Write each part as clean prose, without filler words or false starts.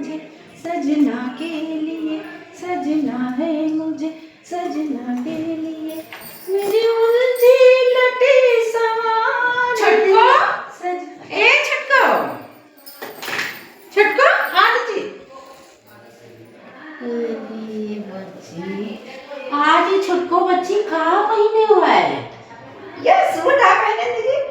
मुझे सजना के लिए, सजना है मुझे सजना के लिए, मेरी उलझी लटी सवार छटको सज ए छटको छटको हाँ जी अरे बच्ची, आज ये छुटको बच्ची कहाँ पहने हुआ है? ये सूट आप पहने दीजिए।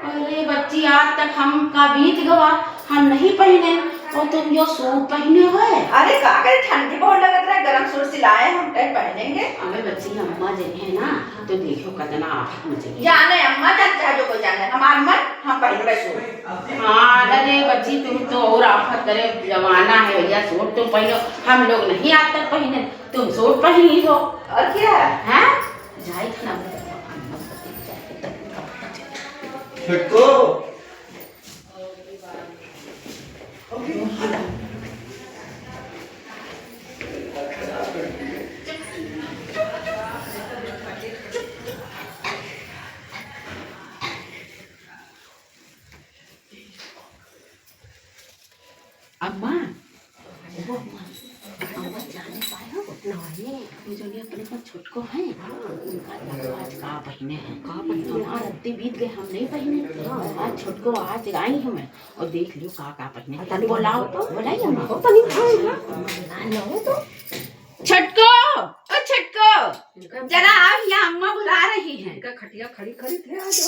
अरे बच्ची, आज तक हम का बीत गवा, हम नहीं पहने और तुम जो सूट पहने हुए। अरे का करे ठंडी बहुत लगत रहा, गरम सूट सिलाए हम कहीं पहनेंगे। अरे बच्ची, अम्मा जन है ना तो देखो कितना आफत मुझे जाने अम्मा जानता है जो कोई जाने, हमार मन हम पहनबे सूट। हाँ अरे बच्ची, तुम तो और आफत करे जमाना है भैया, सूट तुम पहनो, हम लोग नहीं आज तक पहने, तुम सूट पहनी हो। और क्या हैं जाए था ना छटको अम्मा, वो अम्मा जाने पाए हो नहीं, जो ये अपने पास छुटको है उनका देखो आज कहाँ पहने हैं, कहाँ पहने हमारा रत्ती बीत गए, हम नहीं पहने, आज छुटको आज आई हूँ मैं और देख लियो कहाँ पहने, बुलाओ तो बुलाइए अम्मा तो छटको, ओ छटको जरा आओ, यहाँ अम्मा बुला रही हैं। खटिया खड़ी खड़ी थे आज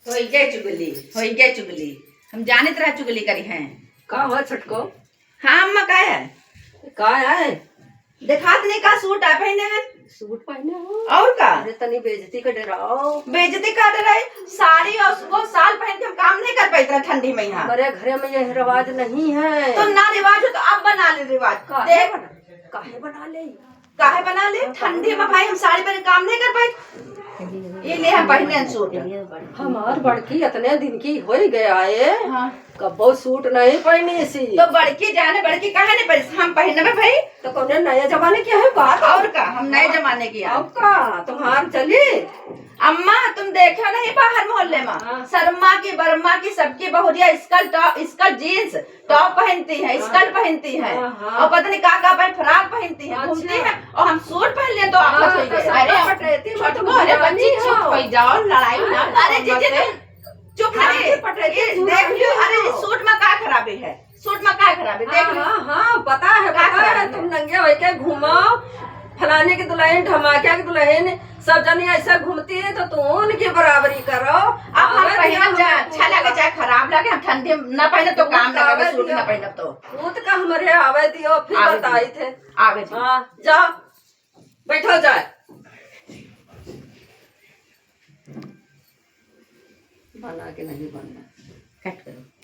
हो गए चुगली, हो गए चुगली, हम जाने तरह चुगली करी हैं। का हुआ छटको? हाँ अम्मा का है, का है? दिखात नहीं का सूट आप पहने हैं। सूट पहने हो? और का अरे तनी बेइज्जती का डराओ। बेइज्जती कर रहे, साड़ी और वो साल पहन के हम काम नहीं कर पाते ठंडी में यहाँ। हमारे घरे में यह रिवाज नहीं है। तो ना रिवाज हो तो अब बना ले रिवाज। काहे बना ले? काहे बना ले, ठंडी में भाई हम साड़ी पहन काम नहीं कर पाए, ये ले हम पहने सूट। हमार बड़की इतने दिन की हो गया है, हाँ। कबो सूट नहीं पहनी सी। तो बड़की जाने बड़की काहे नहीं पहनी, हम पहने में भाई। तो कौन नए जमाने की है बात? और का हम नए जमाने की अब का तुम्हार चली? अम्मा तुम देखो नहीं बाहर मोहल्ले में हाँ। शर्मा की बर्मा की सबकी बहुरिया skirt top, skirt jeans top पहनती है, स्कर्ट पहनती है हाँ। और पता नहीं का पहन फ्रॉक पहनती है, घूमती है, और हम सूट पहन लिए तो आफत हो गई। अरे छटको, अरे बच्ची चुप हो जाओ, लड़ाई ना अरे जीजी तुम चुप नहीं, ये देख लियो, अरे इस सूट में क्या खराबी है, सूट में क्या खराबी देख लियो। हाँ पता है तुम नंगे होके घूमाओ, फलाने की दुल्हन धमाके की दुल्हन सब जनी ऐसा घूमती है तो तुम उनकी बराबरी करो। अब हम पहन जाए अच्छा लगे चाहे खराब लगे, हम ठंडी न पहने तो काम लगे, सूट न पहने तो सूट का हमारे आवे दियो फिर आवे बताई थे। आवे थी। हाँ जाओ बैठो जाए, बना के नहीं बनना, कट करो।